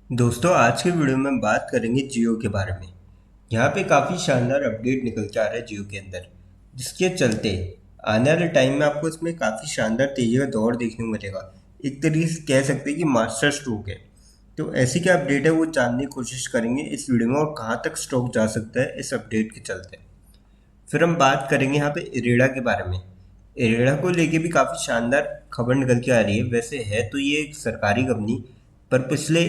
दोस्तों आज के वीडियो में बात करेंगे जियो के बारे में। यहाँ पे काफ़ी शानदार अपडेट निकल के आ रहा है जियो के अंदर, जिसके चलते आने वाले टाइम में आपको इसमें काफ़ी शानदार तेजी का दौर देखने को मिलेगा। एक तरीके से कह सकते हैं कि मास्टर स्ट्रोक है। तो ऐसी क्या अपडेट है वो जानने की कोशिश करेंगे इस वीडियो में, और कहाँ तक स्ट्रोक जा सकता है इस अपडेट के चलते। फिर हम बात करेंगे यहाँ पे इरेडा के बारे में। इरेडा को लेके भी काफ़ी शानदार खबर निकल के आ रही है। वैसे है तो ये एक सरकारी कंपनी, पर पिछले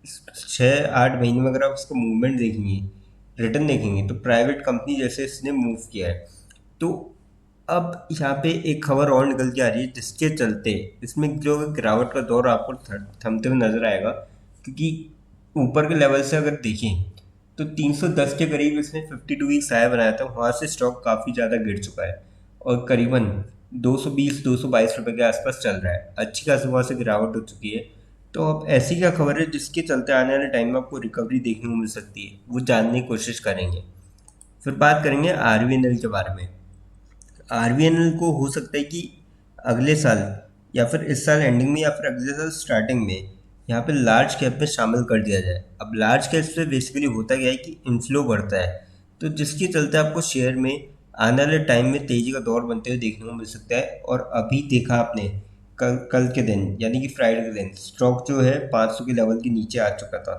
6-8 महीने में अगर आप इसका मूवमेंट देखेंगे, रिटर्न देखेंगे, तो प्राइवेट कंपनी जैसे इसने मूव किया है। तो अब यहाँ पे एक खबर और निकल के आ रही है जिसके चलते इसमें जो गिरावट का दौर आपको थमते हुए नजर आएगा। क्योंकि ऊपर के लेवल से अगर देखें तो 310 के करीब इसने 52 वीक्स हाई बनाया था, वहाँ से स्टॉक काफ़ी ज़्यादा गिर चुका है और करीबन 220-222 रुपये के आसपास चल रहा है। अच्छी खासी वहाँ से गिरावट हो चुकी है। तो अब ऐसी क्या खबर है जिसके चलते आने वाले टाइम में आपको रिकवरी देखने को मिल सकती है, वो जानने की कोशिश करेंगे। फिर बात करेंगे आरवीएनएल के बारे में। आरवीएनएल को हो सकता है कि अगले साल या फिर इस साल एंडिंग में या फिर अगले साल स्टार्टिंग में यहाँ पे लार्ज कैप में शामिल कर दिया जाए। अब लार्ज कैप से बेसिकली होता क्या है कि इनफ्लो बढ़ता है, तो जिसके चलते आपको शेयर में आने वाले टाइम में तेजी का दौर बनते हुए देखने को मिल सकता है। और अभी देखा आपने कल कल के दिन यानी कि फ्राइडे के दिन स्टॉक जो है 500 के लेवल के नीचे आ चुका था।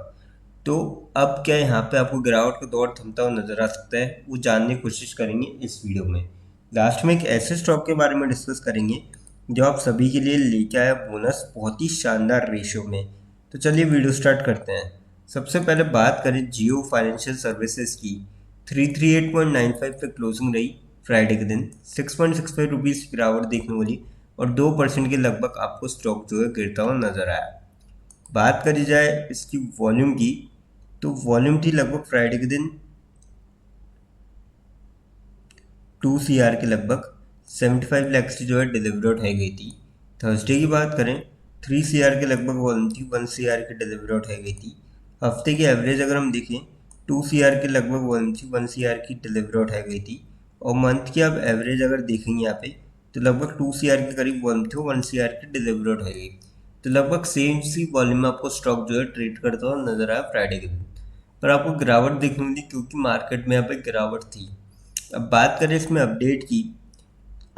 तो अब क्या यहाँ पे आपको गिरावट का दौर थमता हुआ नजर आ सकता है, वो जानने की कोशिश करेंगे इस वीडियो में। लास्ट में एक ऐसे स्टॉक के बारे में डिस्कस करेंगे जो आप सभी के लिए लेके आया बोनस बहुत ही शानदार रेशियो में। तो चलिए वीडियो स्टार्ट करते हैं। सबसे पहले बात करें जियो फाइनेंशियल सर्विसेज की। 338.95 पे क्लोजिंग रही फ्राइडे के दिन। 6.65 रुपीज़ की गिरावट देखने को मिली और 2% के लगभग आपको स्टॉक जो है गिरता हुआ नजर आया। बात करी जाए इसकी वॉल्यूम की, तो वॉल्यूम थी लगभग फ्राइडे के दिन 2 CR के लगभग। 75 लैक्स की जो है डिलीवरी उठाई गई थी। थर्सडे की बात करें 3 CR के लगभग वॉल्यूम थी, 1 CR की डिलीवरी उठाई गई थी। हफ्ते की एवरेज अगर हम देखें 2 CR के लगभग वॉल्यूम थी, 1 CR की डिलीवरी उठाई गई थी। और मंथ की आप एवरेज अगर देखेंगे यहाँ पे तो लगभग 2 CR के करीब वॉल्यूम थी, 1 CR की डिलीवरी उठाई गई। तो लगभग सेम सी वॉल्यूम में आपको स्टॉक जो है ट्रेड करता हुआ नजर आया फ्राइडे के दिन। पर आपको गिरावट देखने मिली क्योंकि मार्केट में यहाँ पे गिरावट थी। अब बात करें इसमें अपडेट की।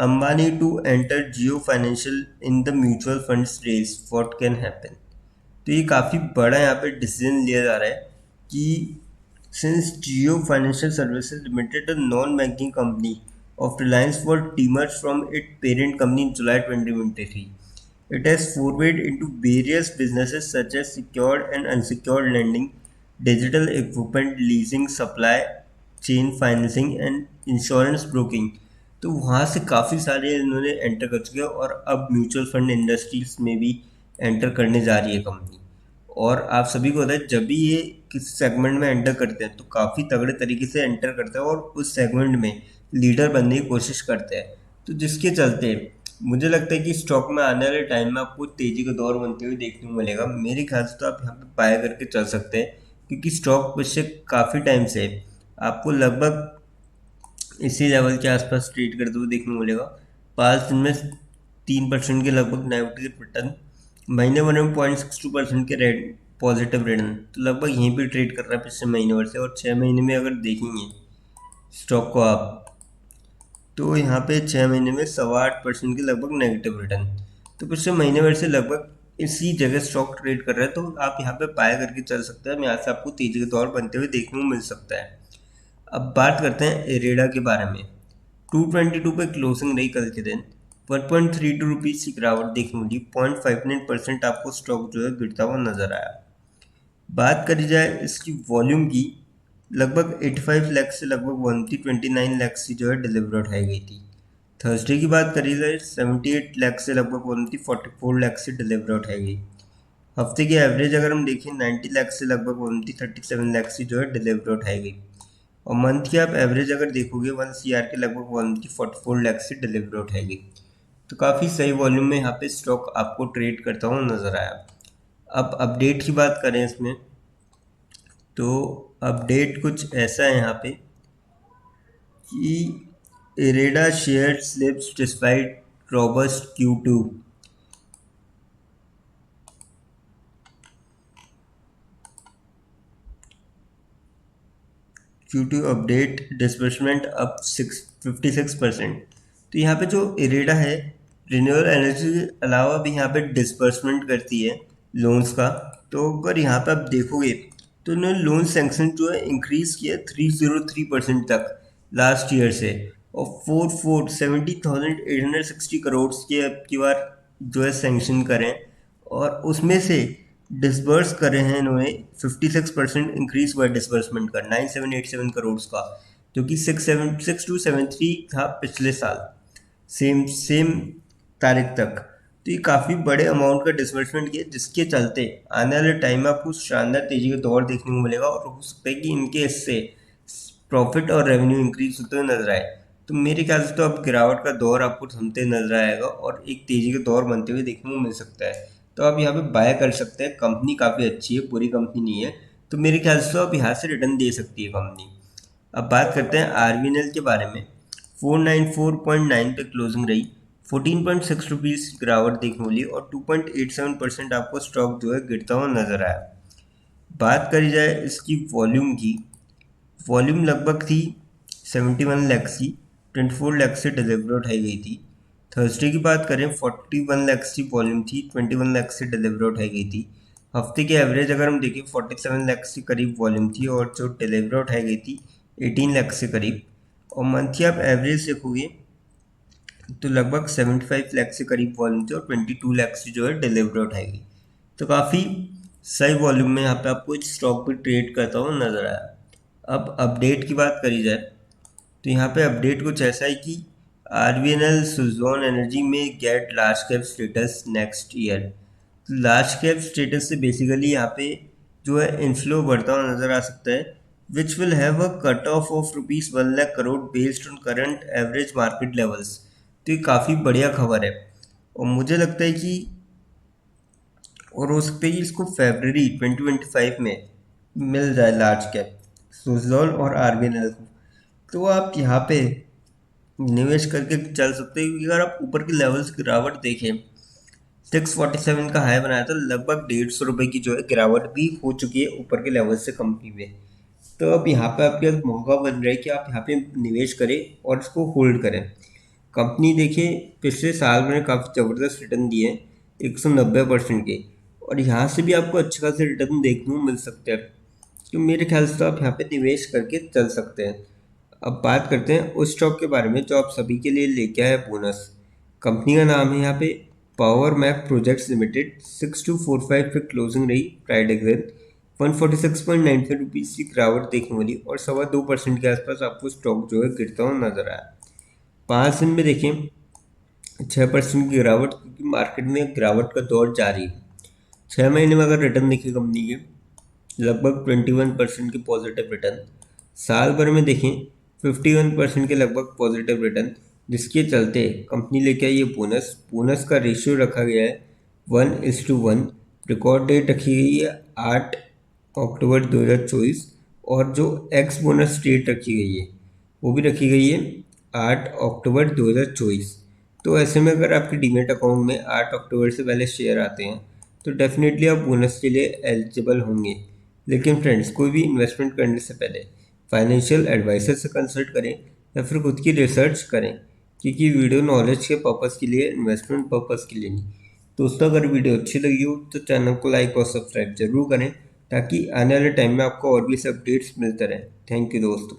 Ambani to enter Jio financial in the mutual funds race, what can happen. तो ये काफ़ी बड़ा यहाँ पे डिसीजन लिया जा रहा है कि since Jio financial services limited a non banking company of Reliance was demerged from its parent company in July 2023. It has forayed into various businesses such as secured and unsecured lending, digital equipment leasing, supply chain financing and insurance broking. तो वहाँ से काफ़ी सारे इन्होंने enter कर चुके हैं और अब म्यूचुअल फंड इंडस्ट्रीज में भी एंटर करने जा रही है कंपनी। और आप सभी को पता है जब भी ये किसी सेगमेंट में एंटर करते हैं तो काफ़ी तगड़े तरीके से एंटर करते हैं और उस सेगमेंट में लीडर बनने की कोशिश करते हैं। तो जिसके चलते मुझे लगता है कि स्टॉक में आने वाले टाइम में आपको तेजी का दौर बनते हुए देखने को मिलेगा। मेरे ख्याल से तो आप यहाँ पे बाय करके चल सकते हैं, क्योंकि स्टॉक पिछले काफ़ी टाइम से आपको लगभग इसी लेवल के आसपास ट्रेड करते हुए देखने को मिलेगा। 5 दिन में 3% के लगभग नेगेटिव रिटर्न, महीने भर में 0.62% के रेट पॉजिटिव रिटर्न, तो लगभग यहीं पे ट्रेड कर रहा है पिछले महीने भर से। और 6 महीने में अगर देखेंगे स्टॉक को आप, तो यहाँ पे 6 महीने में 8.25% के लगभग नेगेटिव रिटर्न। तो पिछले महीने भर से लगभग इसी जगह स्टॉक ट्रेड कर रहा है, तो आप यहाँ पे बाय करके चल सकते हैं। यहाँ से आपको तेजी के दौर बनते हुए देखने को मिल सकता है। अब बात करते हैं एरेडा के बारे में। 222 पे क्लोजिंग रही कल के दिन। 1.32 रुपीज़ की गिरावट देखने मिली। 0.59% आपको स्टॉक जो है गिरता हुआ नजर आया। बात करी जाए इसकी वॉल्यूम की, लगभग 85 लाख से लगभग 129 लाख की जो है डिलीवरी उठाई गई थी। थर्सडे की बात करी जाए 78 लाख से लगभग 44 लाख से डिलीवरी उठाई गई। हफ्ते की एवरेज अगर हम देखें 90 लाख से लगभग 37 लाख की जो है डिलीवरी उठाई गई। और मंथ की आप एवरेज अगर देखोगे 1 CR के लगभग 44 लाख से डिलीवरी उठाई गई। तो काफ़ी सही वॉल्यूम में यहाँ पे स्टॉक आपको ट्रेड करता हुआ नजर आया। अब अपडेट की बात करें इसमें, तो अपडेट कुछ ऐसा है यहाँ पे कि IREDA share slips despite robust Q2। Due to update disbursement up 56%। तो यहाँ पे जो इरेडा है रिन्यूएबल एनर्जी के अलावा भी यहाँ पे डिसबर्समेंट करती है लोन्स का। तो अगर यहाँ पे आप देखोगे तो उन्होंने लोन सैंक्शन जो है इंक्रीज किया 303% तक लास्ट ईयर से, और 70,860 करोड़ के अब की बार जो है सैंक्शन करें, और उसमें से डिसबर्स करे हैं इन्होंने 56% इंक्रीज हुआ डिसबर्समेंट का 9787 करोड़ का, जो कि 6273 था पिछले साल सेम सेम तारीख तक। तो ये काफ़ी बड़े अमाउंट का डिसबर्समेंट किया, जिसके चलते आने वाले टाइम में आपको शानदार तेजी का दौर देखने को मिलेगा, और हो सकता है कि इनके इससे प्रॉफिट और रेवेन्यू इंक्रीज होते हुए नजर आए। तो मेरे ख्याल से तो अब गिरावट का दौर आपको थमते नजर आएगा और एक तेजी का दौर बनते हुए देखने को मिल सकता है। तो आप यहाँ पे बाय कर सकते हैं, कंपनी काफ़ी अच्छी है, बुरी कंपनी नहीं है। तो मेरे ख्याल से तो आप यहाँ से रिटर्न दे सकती है कंपनी। अब बात करते हैं आरबीएनएल के बारे में। 494.9 पे क्लोजिंग रही, 14.6 रुपीज़ गिरावट देखने मिली, और 2.87% आपको स्टॉक जो है गिरता हुआ नजर आया। बात करी जाए इसकी वॉल्यूम की, वॉल्यूम लगभग थी 71 लैक्स की, 24 लैक्स से डिलीवर उठाई गई थी। थर्सडे की बात करें 41 लैक्स की वॉल्यूम थी, 21 लैक्स से डिलीवर उठाई गई थी। हफ्ते की एवरेज अगर हम देखें 47 लैक्स के करीब वॉल्यूम थी, और जो डिलीवर उठाई गई थी 18 लैक्स से करीब। और मंथली आप एवरेज देखोगे तो लगभग 75 लाख से करीब वॉल्यूम थी, और 22 लाख से जो है डिलीवरी उठाई गई। तो काफ़ी सही वॉल्यूम में यहाँ पे आपको स्टॉक भी ट्रेड करता हुआ नजर आया। अब अपडेट की बात करी जाए तो यहाँ पे अपडेट कुछ ऐसा है कि आरबीएनएल सुजलॉन एनर्जी में get large cap status next year. Large cap status से बेसिकली यहाँ पे जो है इनफ्लो बढ़ता हुआ नजर आ सकता है, which will have a cut off ₹1 lakh crore based on current average market levels. तो ये काफ़ी बढ़िया खबर है, और मुझे लगता है कि और हो सकता है कि इसको फरवरी 2025 में मिल जाए लार्ज कैप सुजलॉन और आरबीएनएल को। तो आप यहाँ पे निवेश करके चल सकते हैं, क्योंकि अगर आप ऊपर की लेवल्स की गिरावट देखें, 647 का हाई बनाया था, लगभग ₹150 की जो है गिरावट भी हो चुकी है ऊपर के लेवल से कंपनी में। तो अब यहाँ पे आपके पास मौका बन रहा है कि आप यहाँ पे निवेश करें और इसको होल्ड करें। कंपनी देखिए पिछले साल में काफ़ी ज़बरदस्त रिटर्न दिए हैं, 190% के, और यहाँ से भी आपको अच्छा खासा रिटर्न देखने को मिल सकते हैं। तो मेरे ख्याल से तो आप यहाँ पे निवेश करके चल सकते हैं। अब बात करते हैं उस स्टॉक के बारे में जो आप सभी के लिए लेके आए बोनस। कंपनी का नाम है यहाँ पे पावर मैक प्रोजेक्ट्स लिमिटेड। 6245 पे क्लोजिंग रही फ्राइडे के दिन, 146.95 रुपीज़ की गिरावट देखने वाली, और 2.25% के आसपास आपको स्टॉक जो है गिरता हुआ नजर आया। 5 दिन में देखें 6% की गिरावट, क्योंकि मार्केट में गिरावट का दौर जारी है। 6 महीने में अगर रिटर्न देखें कंपनी के लगभग 21% के पॉजिटिव रिटर्न, साल भर में देखें 51% के लगभग पॉजिटिव रिटर्न, जिसके चलते कंपनी लेके आई ये बोनस। बोनस का रेशियो रखा गया है 1:1। रिकॉर्ड डेट रखी गई है 8 अक्टूबर 2024, और जो एक्स बोनस डेट रखी गई है वो भी रखी गई है 8 अक्टूबर 2024। तो ऐसे में अगर आपके डीमेट अकाउंट में 8 अक्टूबर से पहले शेयर आते हैं तो डेफिनेटली आप बोनस के लिए एलिजिबल होंगे। लेकिन फ्रेंड्स, कोई भी इन्वेस्टमेंट करने से पहले फाइनेंशियल एडवाइजर से कंसल्ट करें या फिर खुद की रिसर्च करें, क्योंकि वीडियो नॉलेज के पर्पज़ के लिए, इन्वेस्टमेंट पर्पज़ के लिए नहीं। दोस्तों, अगर वीडियो अच्छी लगी हो तो चैनल को लाइक और सब्सक्राइब जरूर करें, ताकि आने वाले टाइम में आपको और भी से अपडेट्स मिलते रहें। थैंक यू दोस्तों।